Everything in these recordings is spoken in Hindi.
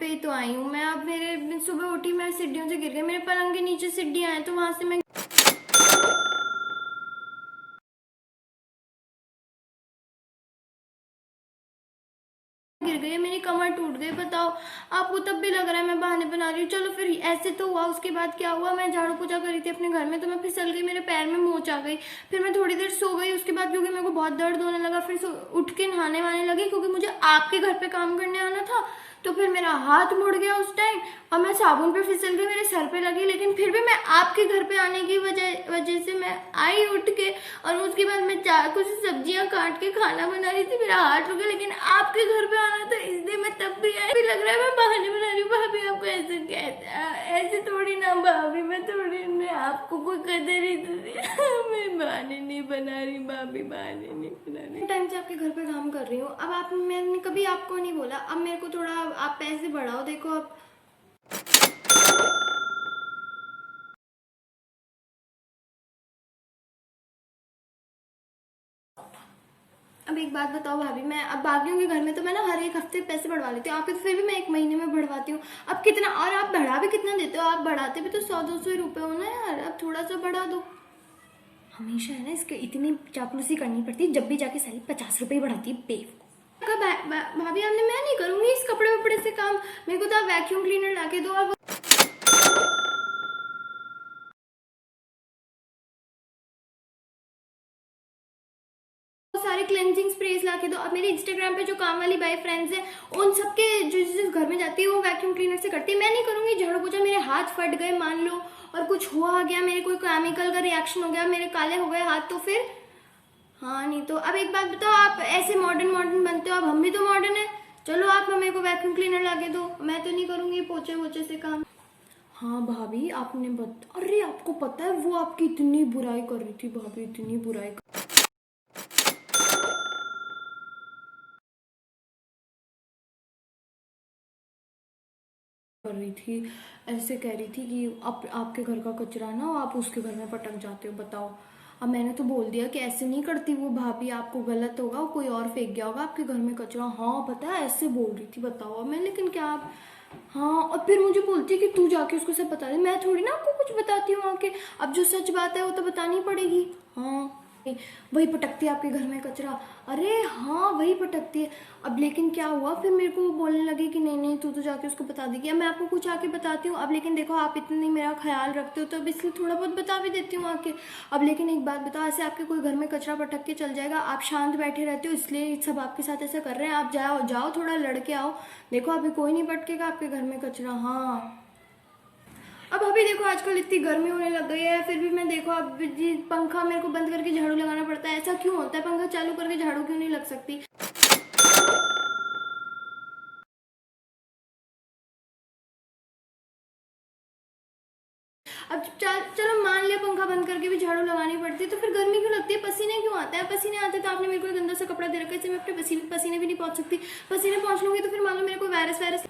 पे ही तो आई हूँ मैं। अब मेरे सुबह उठी, मैं सीढ़ियों से गिर गई, मेरे पलंग के नीचे सीढ़ियाँ हैं, तो वहां से मैं गिर गई, मेरी कमर टूट गई। बताओ, आपको तब भी लग रहा है मैं बहाने बना रही हूँ। चलो फिर ऐसे तो हुआ, उसके बाद क्या हुआ, मैं झाड़ू पोछा करी थी अपने घर में, तो मैं फिसल गई, मेरे पैर में मोच आ गई। फिर मैं थोड़ी देर सो गई, उसके बाद क्योंकि मेरे को बहुत दर्द होने लगा, फिर उठ के नहाने वाने लगी, क्योंकि मुझे आपके घर पे काम करने आना था। तो फिर मेरा हाथ मुड़ गया उस टाइम, और मैं साबुन पे फिसल गई, मेरे सर पे लगी। लेकिन फिर भी मैं आपके घर पे आने की वजह से मैं आई उठ के, और उसके बाद मैं कुछ सब्जियां काट के खाना बना रही थी, मेरा हाथ रुक गया। लेकिन आपके घर पे आना था, इसलिए मैं तब भी आई। भी लग रहा है मैं बहाने बना रही हूँ। भाभी आपको ऐसे कहते, ऐसे थोड़ी ना भाभी, मैं थोड़ी ने आपको कोई कदर ही तो मैं बहाने नहीं बना रही भाभी, बहाने नहीं बना रही। टाइम से आपके घर पे काम कर रही हूँ। अब आप, मैंने कभी आपको नहीं बोला, अब मेरे को थोड़ा आप पैसे बढ़ाओ। देखो अब अब एक बात बताओ भाभी, मैं अब बाकियों के घर में तो मैं ना हर एक हफ्ते पैसे बढ़वा लेती हूँ, आपके तो फिर भी मैं एक महीने में बढ़वाती हूँ। अब कितना, और आप बढ़ा भी कितना देते हो? आप बढ़ाते भी तो 100-200 रुपए हो ना यार, अब थोड़ा सा बढ़ा दो। हमेशा है ना, इसके इतनी चापलूसी करनी पड़ती है, जब भी जाके साली 50 रुपए ही बढ़ाती है बेवकूफ। भाभी आपने, मैं नहीं करूंगी इस कपड़े वपड़े से काम, मेरे को तो आप वैक्यूम क्लीनर ला के दो। अब सारे क्लेंजिंग स्प्रेस ला के दो। अब मेरे इंस्टाग्राम पे जो काम वाली बाय फ्रेंड्स हैं, उन सबके जो जिस घर में जाती है वो वैक्यूम क्लीनर से करती है, मैं नहीं करूंगी। झाड़ू पोछा, मेरे हाथ फट गए मान लो, और कुछ हुआ गया, मेरे कोई केमिकल का रिएक्शन हो गया, मेरे काले हो गए हाथ, तो फिर हाँ नहीं तो। अब एक बात बताओ, आप ऐसे मॉडर्न मॉडर्न बनते हो, अब हम भी तो मॉडर्न है। चलो आप मेरे को वैक्यूम क्लीनर ला के दो, मैं तो नहीं करूंगी पोछे वोछे से काम। हाँ भाभी आपने अरे आपको पता है वो आपकी इतनी बुराई कर रही थी भाभी, इतनी बुराई कर रही थी, ऐसे कह रही थी कि आपके घर का कचरा ना आप उसके घर में पटक जाते हो। बताओ, अब मैंने तो बोल दिया कि ऐसे नहीं करती वो भाभी, आपको गलत होगा, कोई और फेंक गया होगा आपके घर में कचरा। हाँ पता है, ऐसे बोल रही थी। बताओ अब मैं, लेकिन क्या आप, हाँ, और फिर मुझे बोलती है कि तू जाके उसको सब बता दे। मैं थोड़ी ना आपको कुछ बताती हूँ आके, अब जो सच बात है वो तो बतानी पड़ेगी। हाँ वही पटकती है आपके घर में कचरा, अरे हाँ वही पटकती है। अब लेकिन क्या हुआ, फिर मेरे को बोलने लगे कि नहीं नहीं तू तो जाके उसको बता देगी। अब मैं आपको कुछ आके बताती हूँ। अब लेकिन देखो आप इतनी मेरा ख्याल रखते हो, तो अब इसलिए थोड़ा बहुत बता भी देती हूँ आके। अब लेकिन एक बात बताओ, ऐसे आपके कोई घर में कचरा पटक के चल जाएगा, आप शांत बैठे रहते हो, इसलिए सब आपके साथ ऐसा कर रहे हैं। आप जाओ जाओ, थोड़ा लड़के आओ। देखो अभी कोई नहीं पटकेगा आपके घर में कचरा। हाँ अब अभी देखो आजकल इतनी गर्मी होने लग गई है, फिर भी मैं देखो अब जी पंखा मेरे को बंद करके झाड़ू लगाना पड़ता है। ऐसा क्यों होता है? पंखा चालू करके झाड़ू क्यों नहीं लग सकती? अब चलो मान लिया पंखा बंद करके भी झाड़ू लगानी पड़ती है, तो फिर गर्मी क्यों लगती है? पसीने क्यों आते हैं? पसीने आते तो आपने मेरे को गंदा सा कपड़ा दे रखा है, इससे मैं अपने पसीने भी नहीं पहुंच सकती। पसीने पहुंच लूंगी तो फिर मान लो मेरे को वायरस वायरस।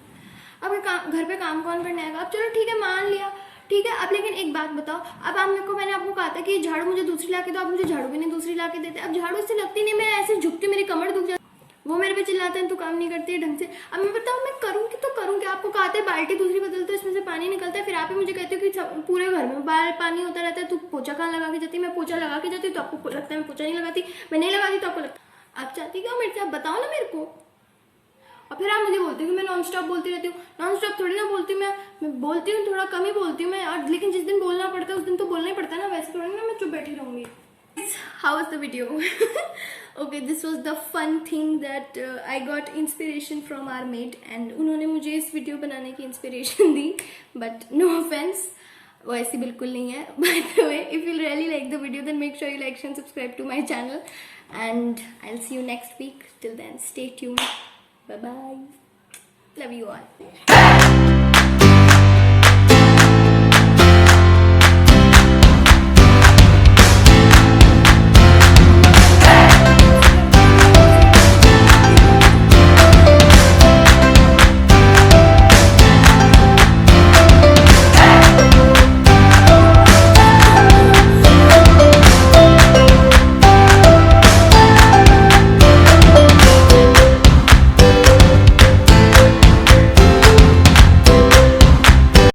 अब घर पे काम कौन करने आएगा? अब चलो ठीक है, मान लिया, ठीक है। अब लेकिन एक बात बताओ, अब आप मेरे को, मैंने आपको कहा था कि झाड़ू मुझे दूसरी ला के दो, आप मुझे झाड़ू भी नहीं दूसरी ला के देते। अब झाड़ू इससे लगती नहीं, मैं ऐसे झुकती, मेरी कमर दुख जाती, वो मेरे पे चिल्लाते हैं तू काम नहीं करती है ढंग से। अब मैं बताऊँ मैं करूँगी तो करूँगी? आपको कहा था बाल्टी दूसरी बदलते हो, इसमें से पानी निकलता है, फिर आप ही मुझे कहते हो कि पूरे घर में बाहर पानी होता रहता है, तू पोछा कहाँ लगा के जाती है? मैं पोछा लगा के जाती हूँ तो आपको लगता है मैं पोछा नहीं लगाती, मैं नहीं लगाती तो आपको लगता। आप चाहती क्या मेरे से? आप बताओ ना मेरे को। और फिर आप मुझे बोलते हो कि मैं नॉन स्टॉप बोलती रहती हूँ। नॉन स्टॉप थोड़ी ना बोलती हूँ मैं बोलती हूँ, थोड़ा कम ही बोलती हूँ मैं, और लेकिन जिस दिन बोलना पड़ता है उस दिन तो बोलना ही पड़ता है ना, वैसे थोड़ी ना मैं चुप बैठी रहूंगी। How was the video? Okay, this was the fun thing that I got inspiration from our mate, and उन्होंने मुझे इस वीडियो बनाने की inspiration the, but no offense, वो ऐसी बिल्कुल नहीं है। By the way, if you really like the video, then make sure you like and subscribe to my channel, and I'll see you next week. Till then, stay tuned. Bye bye. Love you all.